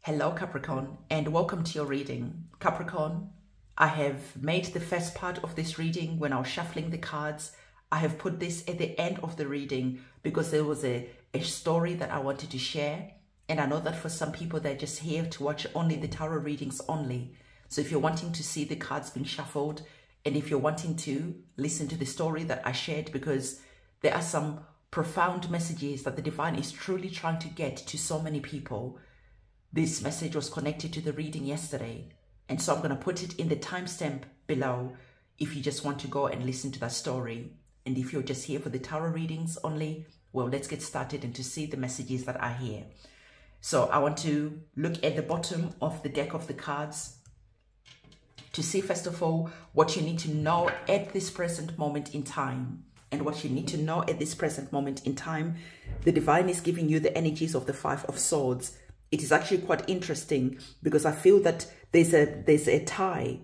Hello Capricorn, and welcome to your reading. Capricorn, I have made the first part of this reading when I was shuffling the cards. I have put this at the end of the reading because there was a story that I wanted to share. And I know that for some people, they're just here to watch only the tarot readings only. So if you're wanting to see the cards being shuffled, and if you're wanting to listen to the story that I shared, because there are some profound messages that the divine is truly trying to get to so many people. This message was connected to the reading yesterday. And so I'm going to put it in the timestamp below if you just want to go and listen to that story. And if you're just here for the tarot readings only, well, let's get started and to see the messages that are here. So I want to look at the bottom of the deck of the cards to see, first of all, what you need to know at this present moment in time. And what you need to know at this present moment in time, the divine is giving you the energies of the Five of Swords. It is actually quite interesting because I feel that there's a tie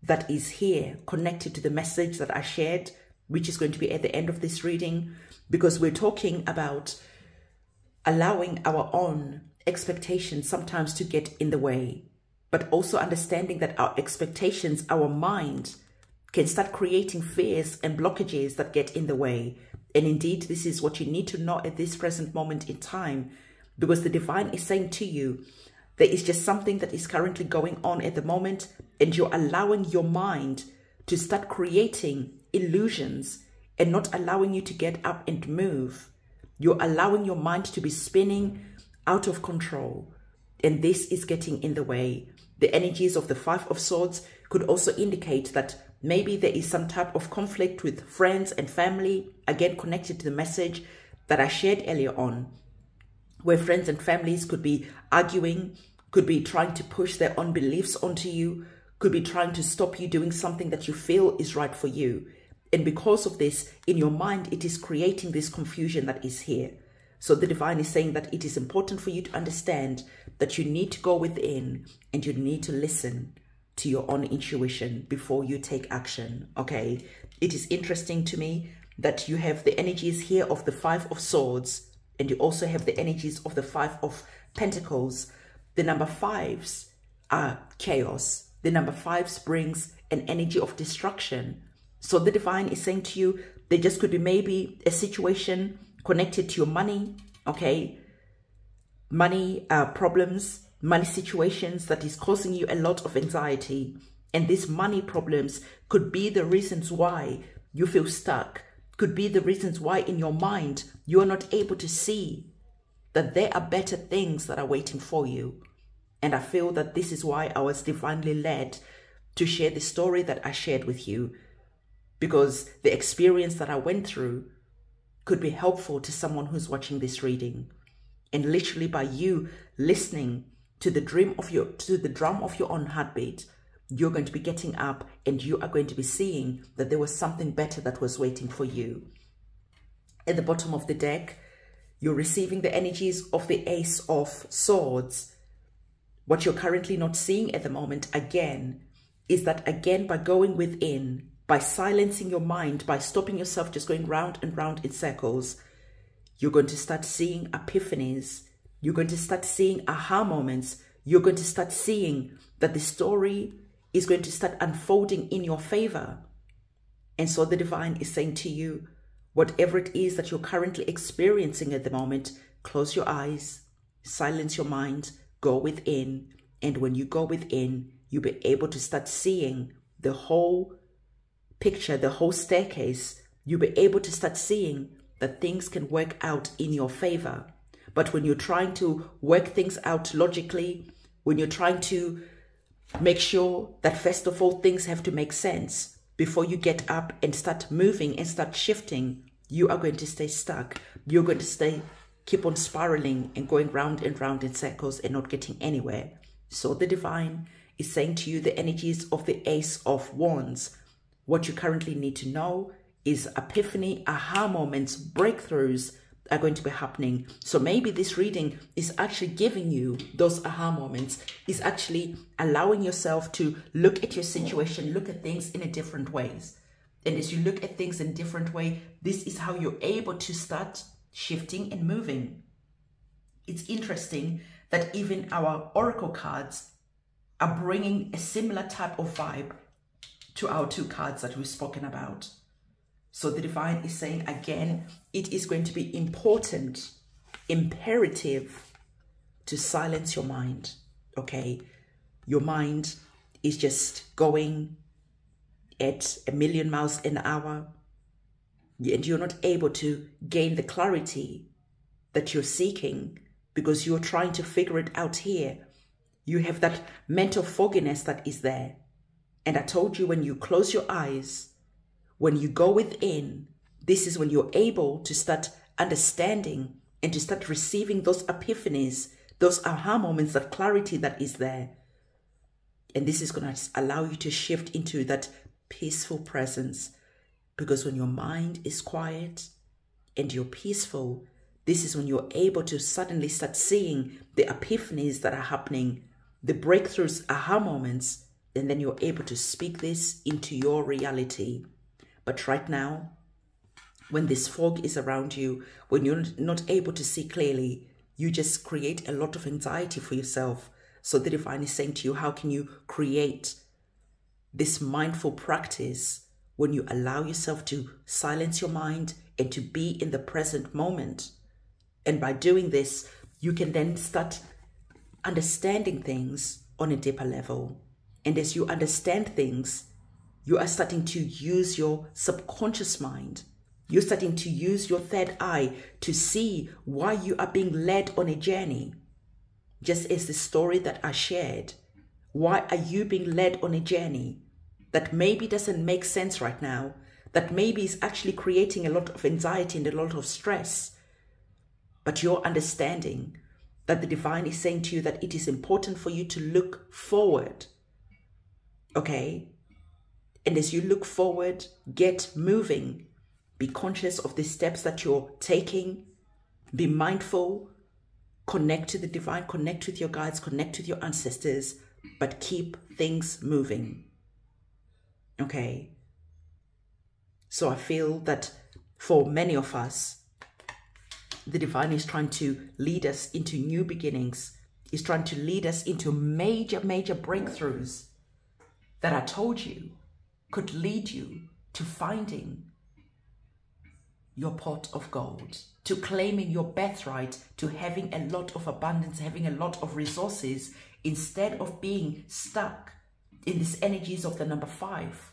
that is here connected to the message that I shared, which is going to be at the end of this reading, because we're talking about allowing our own expectations sometimes to get in the way, but also understanding that our expectations, our mind, can start creating fears and blockages that get in the way. And indeed, this is what you need to know at this present moment in time, because the divine is saying to you, there is just something that is currently going on at the moment, and you're allowing your mind to start creating illusions and not allowing you to get up and move. You're allowing your mind to be spinning out of control, and this is getting in the way. The energies of the Five of Swords could also indicate that maybe there is some type of conflict with friends and family, again connected to the message that I shared earlier on, where friends and families could be arguing, could be trying to push their own beliefs onto you, could be trying to stop you doing something that you feel is right for you. And because of this, in your mind, it is creating this confusion that is here. So the divine is saying that it is important for you to understand that you need to go within and you need to listen to your own intuition before you take action, okay? It is interesting to me that you have the energies here of the Five of Swords, and you also have the energies of the Five of Pentacles. The number fives are chaos. The number fives brings an energy of destruction. So the divine is saying to you, there just could be maybe a situation connected to your money, okay? Money problems, money situations that is causing you a lot of anxiety. And these money problems could be the reasons why you feel stuck, could be the reasons why in your mind you are not able to see that there are better things that are waiting for you. And I feel that this is why I was divinely led to share the story that I shared with you, because the experience that I went through could be helpful to someone who's watching this reading. And literally by you listening to the drum of your own heartbeat, you're going to be getting up and you are going to be seeing that there was something better that was waiting for you. At the bottom of the deck, you're receiving the energies of the Ace of Swords. What you're currently not seeing at the moment, again, is that again, by going within, by silencing your mind, by stopping yourself just going round and round in circles, you're going to start seeing epiphanies. You're going to start seeing aha moments. You're going to start seeing that the story is going to start unfolding in your favor. And so the divine is saying to you, whatever it is that you're currently experiencing at the moment, close your eyes, silence your mind, go within. And when you go within, you'll be able to start seeing the whole picture, the whole staircase. You'll be able to start seeing that things can work out in your favor. But when you're trying to work things out logically, when you're trying to make sure that first of all, things have to make sense before you get up and start moving and start shifting, you are going to stay stuck. You're going to keep on spiraling and going round and round in circles and not getting anywhere. So the divine is saying to you the energies of the Ace of Wands. What you currently need to know is epiphany, aha moments, breakthroughs are going to be happening. So maybe this reading is actually giving you those aha moments, is actually allowing yourself to look at your situation, look at things in a different ways. And as you look at things in a different way, this is how you're able to start shifting and moving. It's interesting that even our oracle cards are bringing a similar type of vibe to our 2 cards that we've spoken about. So the divine is saying again, it is going to be important, imperative to silence your mind, okay? Your mind is just going at 1,000,000 miles an hour, and you're not able to gain the clarity that you're seeking because you're trying to figure it out here. You have that mental fogginess that is there. And I told you, when you close your eyes, when you go within, this is when you're able to start understanding and to start receiving those epiphanies, those aha moments, that clarity that is there. And this is going to allow you to shift into that peaceful presence. Because when your mind is quiet and you're peaceful, this is when you're able to suddenly start seeing the epiphanies that are happening, the breakthroughs, aha moments, and then you're able to speak this into your reality. But right now, when this fog is around you, when you're not able to see clearly, you just create a lot of anxiety for yourself. So the divine is saying to you, how can you create this mindful practice when you allow yourself to silence your mind and to be in the present moment? And by doing this, you can then start understanding things on a deeper level. And as you understand things, you are starting to use your subconscious mind. You're starting to use your third eye to see why you are being led on a journey. Just as the story that I shared, why are you being led on a journey that maybe doesn't make sense right now, that maybe is actually creating a lot of anxiety and a lot of stress? But you're understanding that the divine is saying to you that it is important for you to look forward. Okay? And as you look forward, get moving. Be conscious of the steps that you're taking. Be mindful. Connect to the divine. Connect with your guides. Connect with your ancestors. But keep things moving. Okay? So I feel that for many of us, the divine is trying to lead us into new beginnings. Is trying to lead us into major, major breakthroughs that I told you could lead you to finding your pot of gold, to claiming your birthright, to having a lot of abundance, having a lot of resources, instead of being stuck in these energies of the number 5,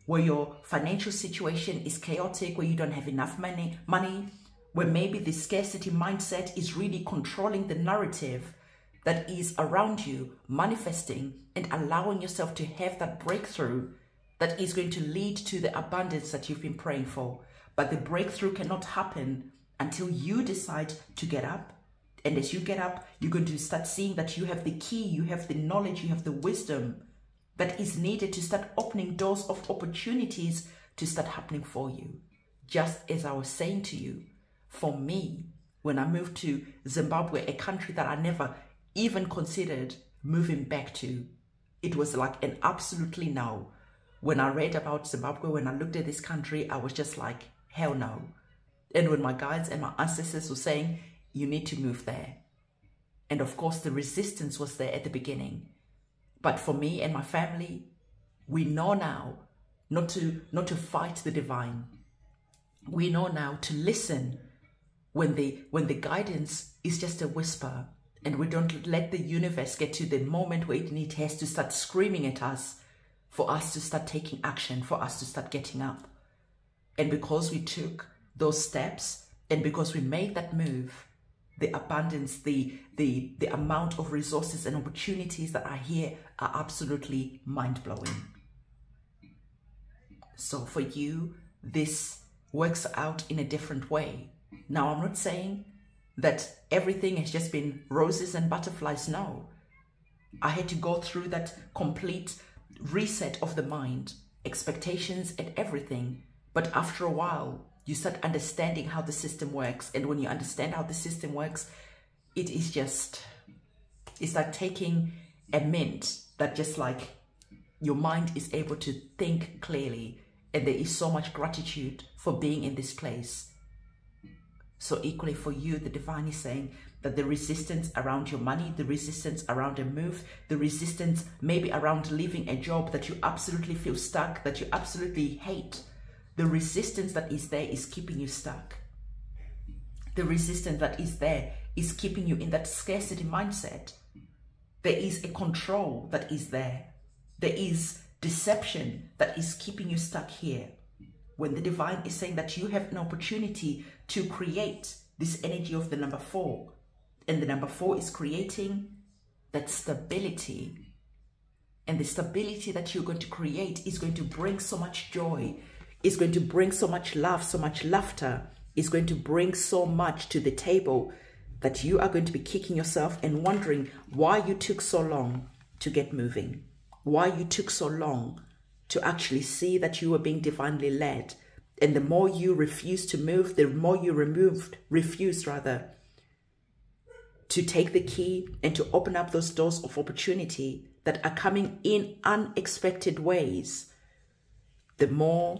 where your financial situation is chaotic, where you don't have enough money, where maybe the scarcity mindset is really controlling the narrative that is around you, manifesting and allowing yourself to have that breakthrough that is going to lead to the abundance that you've been praying for. But the breakthrough cannot happen until you decide to get up. And as you get up, you're going to start seeing that you have the key, you have the knowledge, you have the wisdom that is needed to start opening doors of opportunities to start happening for you. Just as I was saying to you, for me, when I moved to Zimbabwe, a country that I never even considered moving back to, it was like an absolutely no. When I read about Zimbabwe, when I looked at this country, I was just like, hell no. And when my guides and my ancestors were saying, you need to move there. And of course, the resistance was there at the beginning. But for me and my family, we know now not to fight the divine. We know now to listen when the guidance is just a whisper, and we don't let the universe get to the moment where it has to start screaming at us for us to start taking action, for us to start getting up. And because we took those steps, and because we made that move, the abundance, the amount of resources and opportunities that are here are absolutely mind-blowing. So for you, this works out in a different way. Now, I'm not saying that everything has just been roses and butterflies. No. I had to go through that complete reset of the mind, expectations and everything. But after a while, you start understanding how the system works. And when you understand how the system works, it's like taking a mint that just like your mind is able to think clearly. And there is so much gratitude for being in this place. So equally for you, the divine is saying, that the resistance around your money, the resistance around a move, the resistance maybe around leaving a job that you absolutely feel stuck, that you absolutely hate, the resistance that is there is keeping you stuck. The resistance that is there is keeping you in that scarcity mindset. There is a control that is there. There is deception that is keeping you stuck here. When the divine is saying that you have an opportunity to create this energy of the number 4, and the number 4 is creating that stability. And the stability that you're going to create is going to bring so much joy, is going to bring so much love, so much laughter, is going to bring so much to the table that you are going to be kicking yourself and wondering why you took so long to get moving, why you took so long to actually see that you were being divinely led. And the more you refuse to move, the more you refuse to take the key and to open up those doors of opportunity that are coming in unexpected ways, the more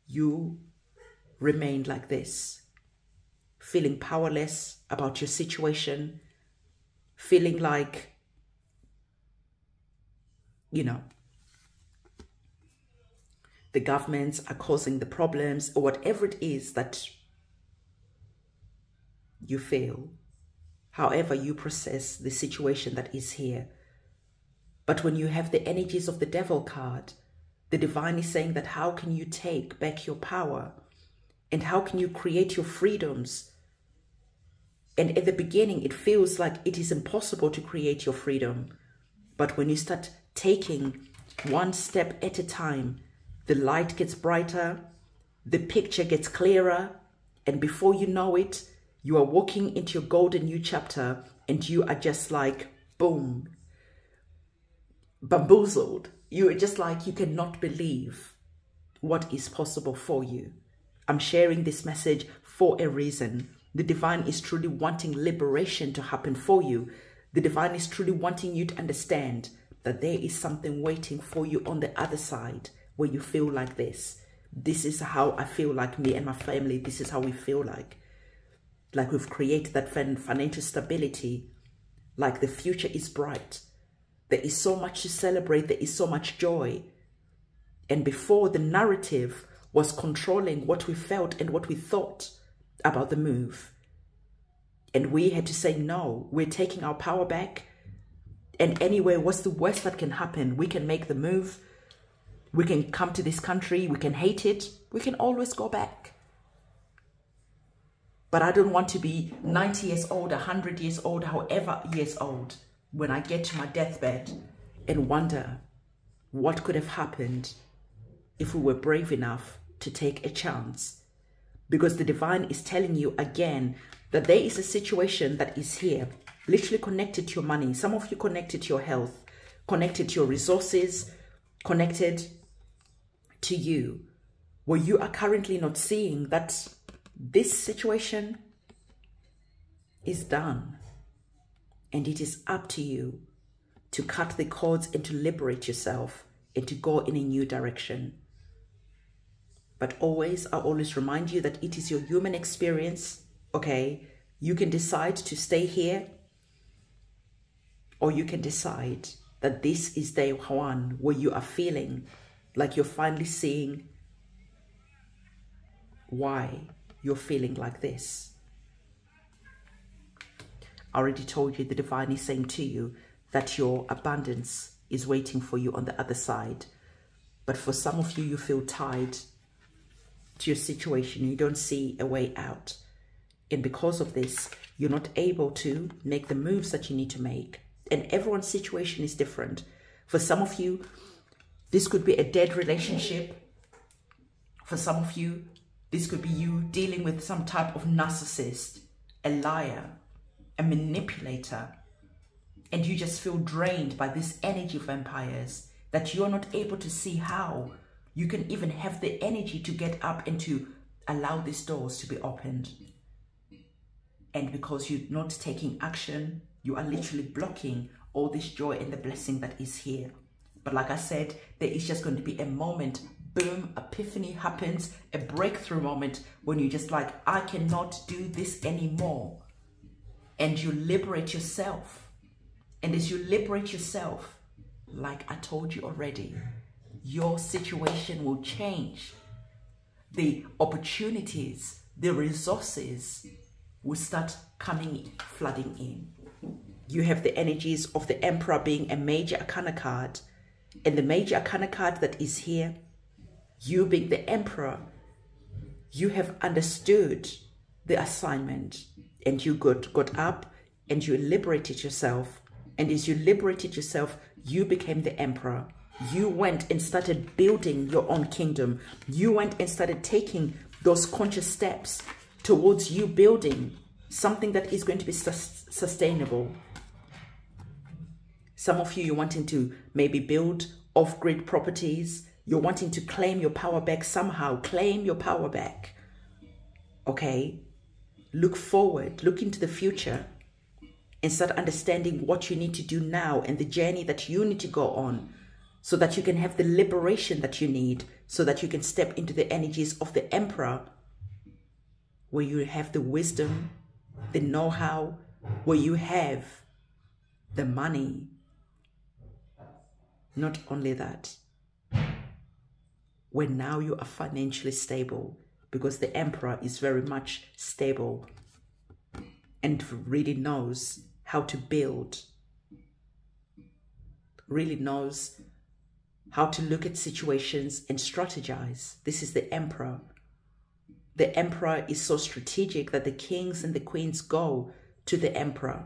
you remain like this, feeling powerless about your situation, feeling like, you know, the governments are causing the problems, or whatever it is that you feel, however you process the situation that is here. But when you have the energies of the devil card, the divine is saying that how can you take back your power? And how can you create your freedoms? And at the beginning, it feels like it is impossible to create your freedom. But when you start taking one step at a time, the light gets brighter, the picture gets clearer, and before you know it, you are walking into your golden new chapter, and you are just like, boom, bamboozled. You are just like, you cannot believe what is possible for you. I'm sharing this message for a reason. The divine is truly wanting liberation to happen for you. The divine is truly wanting you to understand that there is something waiting for you on the other side where you feel like this. This is how I feel like me and my family. This is how we feel like we've created that financial stability, like the future is bright. There is so much to celebrate. There is so much joy. And before, the narrative was controlling what we felt and what we thought about the move. And we had to say, no, we're taking our power back. And anyway, what's the worst that can happen? We can make the move. We can come to this country. We can hate it. We can always go back. But I don't want to be 90 years old, 100 years old, however years old, when I get to my deathbed and wonder what could have happened if we were brave enough to take a chance. Because the divine is telling you again that there is a situation that is here, literally connected to your money. Some of you connected to your health, connected to your resources, connected to you, where you are currently not seeing that this situation is done. And it is up to you to cut the cords and to liberate yourself and to go in a new direction. But I always remind you that it is your human experience, okay? You can decide to stay here, or you can decide that this is day one where you are feeling like you're finally seeing why you're feeling like this. I already told you the divine is saying to you that your abundance is waiting for you on the other side. But for some of you, you feel tied to your situation. You don't see a way out. And because of this, you're not able to make the moves that you need to make. And everyone's situation is different. For some of you, this could be a dead relationship. For some of you, this could be you dealing with some type of narcissist, a liar, a manipulator. And you just feel drained by this energy of vampires, that you're not able to see how you can even have the energy to get up and to allow these doors to be opened. And because you're not taking action, you are literally blocking all this joy and the blessing that is here. But like I said, there is just going to be a moment, boom, epiphany happens, a breakthrough moment when you're just like, I cannot do this anymore. and you liberate yourself. And as you liberate yourself, like I told you already, your situation will change. The opportunities, the resources will start coming, flooding in. You have the energies of the Emperor being a major arcana card. And the major arcana card that is here, you being the Emperor, you have understood the assignment. And you got up and you liberated yourself. And as you liberated yourself, you became the Emperor. You went and started building your own kingdom. You went and started taking those conscious steps towards you building something that is going to be sustainable. Some of you, you're wanting to maybe build off-grid properties. You're wanting to claim your power back somehow. Claim your power back. Okay? Look forward. Look into the future. And start understanding what you need to do now and the journey that you need to go on so that you can have the liberation that you need, so that you can step into the energies of the Emperor, where you have the wisdom, the know-how, where you have the money. Not only that, where now you are financially stable, because the Emperor is very much stable and really knows how to build, really knows how to look at situations and strategize. This is the Emperor. The Emperor is so strategic that the kings and the queens go to the Emperor,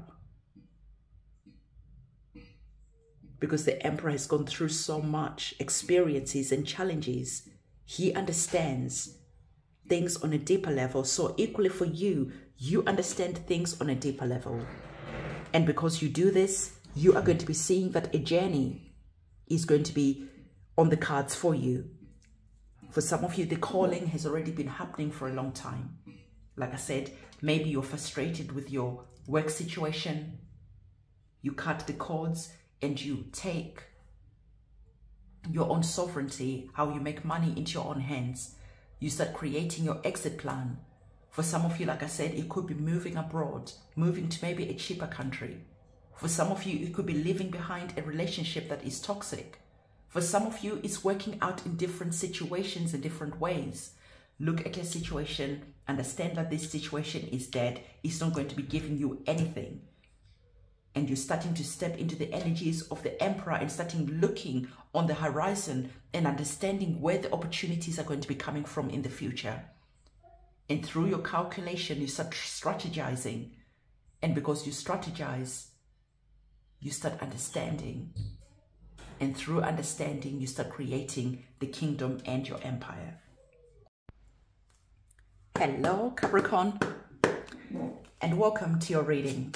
because the Emperor has gone through so much experiences and challenges. He understands things on a deeper level. So equally for you, you understand things on a deeper level. And because you do this, you are going to be seeing that a journey is going to be on the cards for you. For some of you, the calling has already been happening for a long time. Like I said, maybe you're frustrated with your work situation. You cut the cords and you take your own sovereignty, how you make money into your own hands. You start creating your exit plan. For some of you, like I said, it could be moving abroad, moving to maybe a cheaper country. For some of you, it could be leaving behind a relationship that is toxic. For some of you, it's working out in different situations in different ways. Look at your situation, understand that this situation is dead. It's not going to be giving you anything. And you're starting to step into the energies of the Emperor and starting looking on the horizon and understanding where the opportunities are going to be coming from in the future. And through your calculation, you start strategizing. And because you strategize, you start understanding. And through understanding, you start creating the kingdom and your empire. Hello, Capricorn, and welcome to your reading.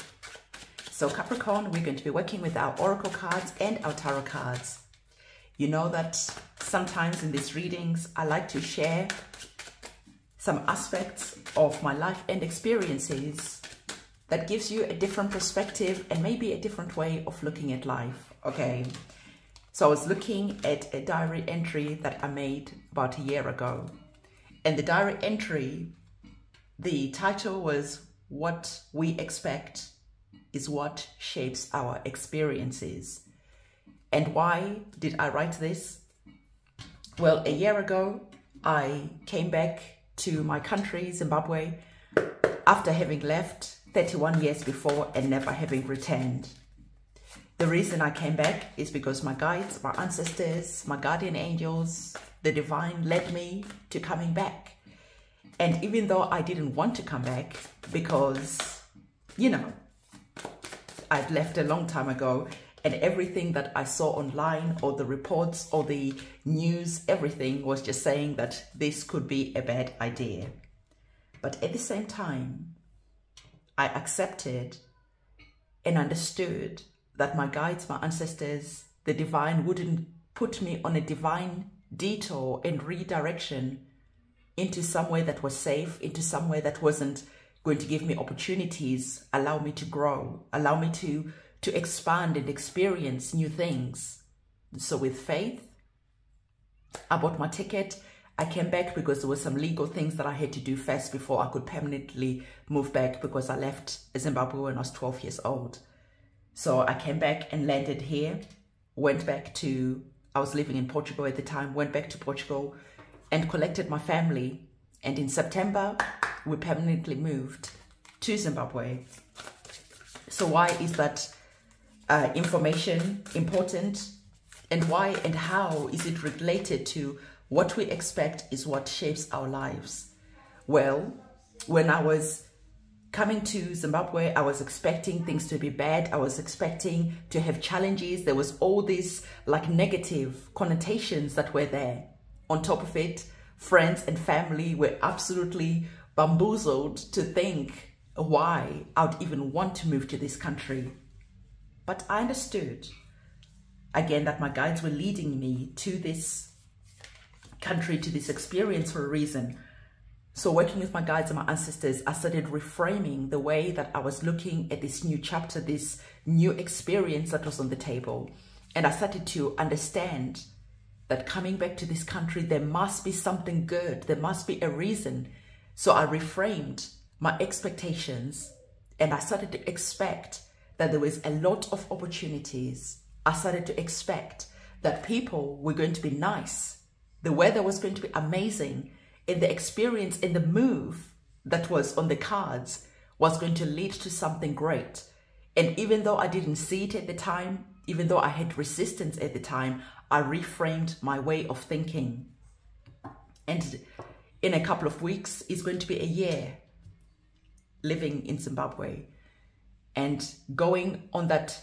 So Capricorn, we're going to be working with our oracle cards and our tarot cards. You know that sometimes in these readings, I like to share some aspects of my life and experiences that gives you a different perspective and maybe a different way of looking at life. Okay. So I was looking at a diary entry that I made about a year ago. And the diary entry, the title was "What We Expect is What Shapes Our Experiences." And why did I write this? Well, a year ago, I came back to my country, Zimbabwe, after having left 31 years before and never having returned. The reason I came back is because my guides, my ancestors, my guardian angels, the divine led me to coming back. And even though I didn't want to come back because, you know, I'd left a long time ago, and everything that I saw online or the reports or the news, everything was just saying that this could be a bad idea. But at the same time, I accepted and understood that my guides, my ancestors, the divine wouldn't put me on a divine detour and redirection into somewhere that was safe, into somewhere that wasn't going to give me opportunities, allow me to grow, allow me to expand and experience new things. So with faith, I bought my ticket. I came back because there were some legal things that I had to do first before I could permanently move back, because I left Zimbabwe when I was 12 years old. So I came back and landed here, went back to, I was living in Portugal at the time, went back to Portugal and collected my family. And in September, we permanently moved to Zimbabwe. So why is that information important? And why and how is it related to what we expect is what shapes our lives? Well, when I was coming to Zimbabwe, I was expecting things to be bad. I was expecting to have challenges. There was all these like negative connotations that were there. On top of it, friends and family were absolutely bamboozled to think why I would even want to move to this country. But I understood, again, that my guides were leading me to this country, to this experience for a reason. So working with my guides and my ancestors, I started reframing the way that I was looking at this new chapter, this new experience that was on the table. And I started to understand that coming back to this country, there must be something good. There must be a reason. So I reframed my expectations and I started to expect that there was a lot of opportunities. I started to expect that people were going to be nice. The weather was going to be amazing. And the experience and the move that was on the cards was going to lead to something great. And even though I didn't see it at the time, even though I had resistance at the time, I reframed my way of thinking. And in a couple of weeks, it's going to be a year living in Zimbabwe and going on that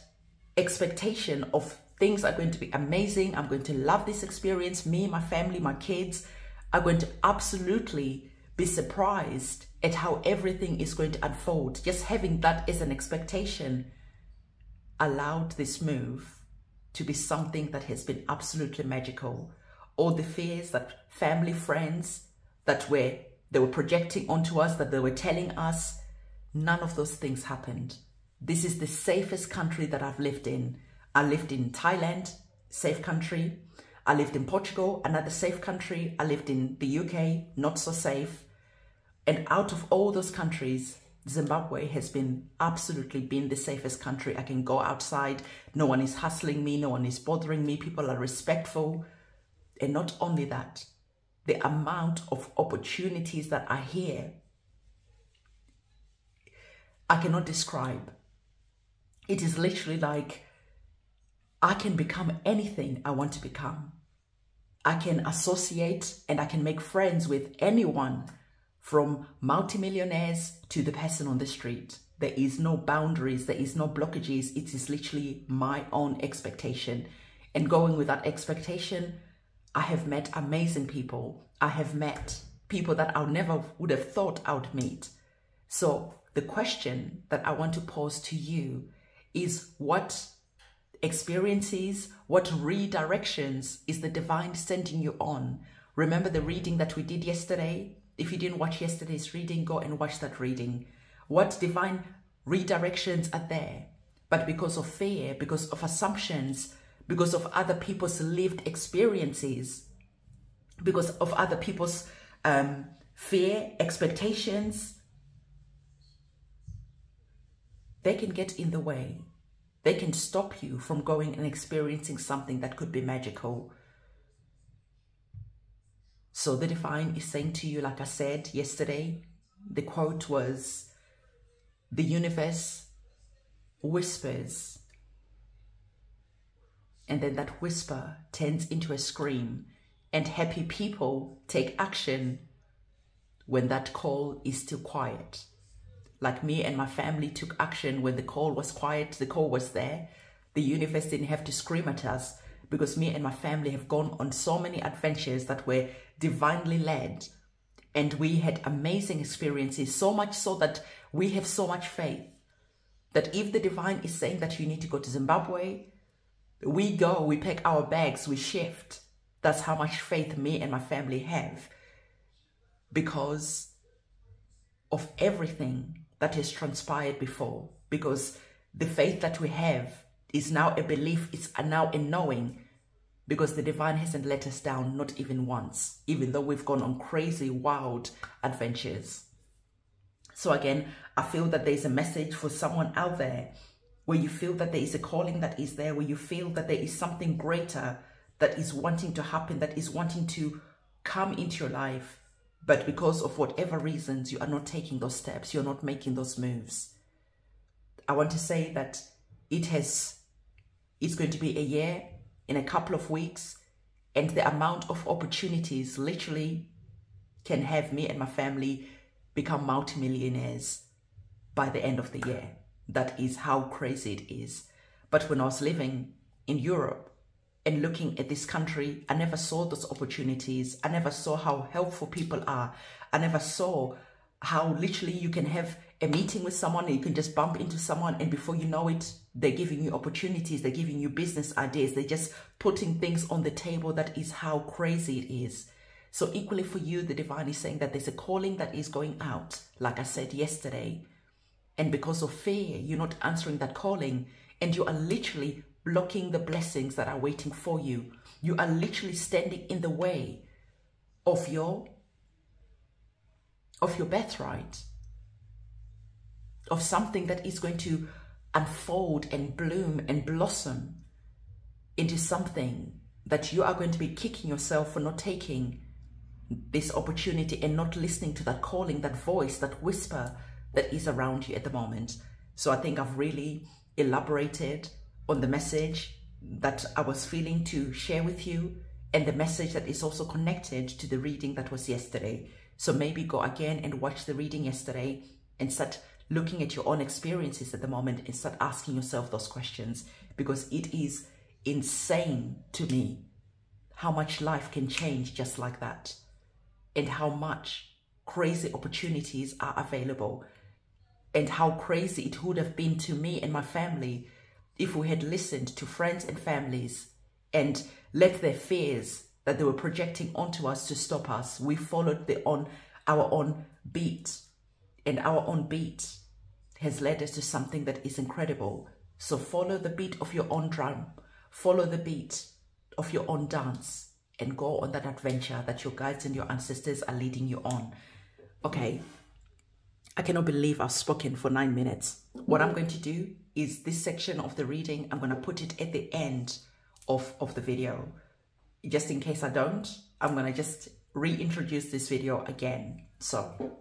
expectation of things are going to be amazing. I'm going to love this experience. Me, my family, my kids are going to absolutely be surprised at how everything is going to unfold. Just having that as an expectation allowed this move to be something that has been absolutely magical. All the fears that family, friends that they were projecting onto us, that they were telling us, none of those things happened. This is the safest country that I've lived in. I lived in Thailand, safe country. I lived in Portugal, another safe country. I lived in the UK, not so safe. And out of all those countries, Zimbabwe has absolutely been the safest country. I can go outside. No one is hustling me. No one is bothering me. People are respectful. And not only that, the amount of opportunities that are here, I cannot describe. It is literally like I can become anything I want to become. I can associate and I can make friends with anyone, from multimillionaires to the person on the street. There is no boundaries. There is no blockages. It is literally my own expectation. And going with that expectation, I have met amazing people. I have met people that I never would have thought I would meet. So the question that I want to pose to you is, what experiences, what redirections is the divine sending you on? Remember the reading that we did yesterday? If you didn't watch yesterday's reading, go and watch that reading. What divine redirections are there? But because of fear, because of assumptions, because of other people's lived experiences, because of other people's fear, expectations, they can get in the way. They can stop you from going and experiencing something that could be magical. So the divine is saying to you, like I said yesterday, the quote was, the universe whispers, and then that whisper turns into a scream, and happy people take action when that call is still quiet. Like me and my family took action when the call was quiet. The call was there. The universe didn't have to scream at us, because me and my family have gone on so many adventures that were divinely led. And we had amazing experiences, so much so that we have so much faith that if the divine is saying that you need to go to Zimbabwe, we go, we pack our bags, we shift. That's how much faith me and my family have, because of everything that has transpired before. Because the faith that we have is now a belief, it's now a knowing because the divine hasn't let us down, not even once, even though we've gone on crazy, wild adventures. So again, I feel that there's a message for someone out there where you feel that there is a calling that is there, where you feel that there is something greater that is wanting to happen, that is wanting to come into your life. But because of whatever reasons, you are not taking those steps, you're not making those moves. I want to say that it's going to be a year in a couple of weeks, and the amount of opportunities literally can have me and my family become multimillionaires by the end of the year. That is how crazy it is. But when I was living in Europe and looking at this country, I never saw those opportunities. I never saw how helpful people are. I never saw how literally you can have a meeting with someone and you can just bump into someone, and before you know it, they're giving you opportunities, they're giving you business ideas, they're just putting things on the table. That is how crazy it is. So equally for you, the divine is saying that there's a calling that is going out, like I said yesterday. And because of fear, you're not answering that calling, and you are literally blocking the blessings that are waiting for you. You are literally standing in the way of your birthright, of something that is going to unfold and bloom and blossom into something that you are going to be kicking yourself for not taking this opportunity and not listening to that calling, that voice, that whisper that is around you at the moment. So I think I've really elaborated on the message that I was feeling to share with you, and the message that is also connected to the reading that was yesterday. So maybe go again and watch the reading yesterday and start looking at your own experiences at the moment and start asking yourself those questions, because it is insane to me how much life can change just like that, and how much crazy opportunities are available, and how crazy it would have been to me and my family if we had listened to friends and families and let their fears that they were projecting onto us to stop us. We followed our own beat, and our own beat has led us to something that is incredible. So follow the beat of your own drum, follow the beat of your own dance, and go on that adventure that your guides and your ancestors are leading you on. Okay, I cannot believe I've spoken for 9 minutes. What I'm going to do is this section of the reading, I'm going to put it at the end of the video. Just in case I don't, I'm going to just reintroduce this video again. So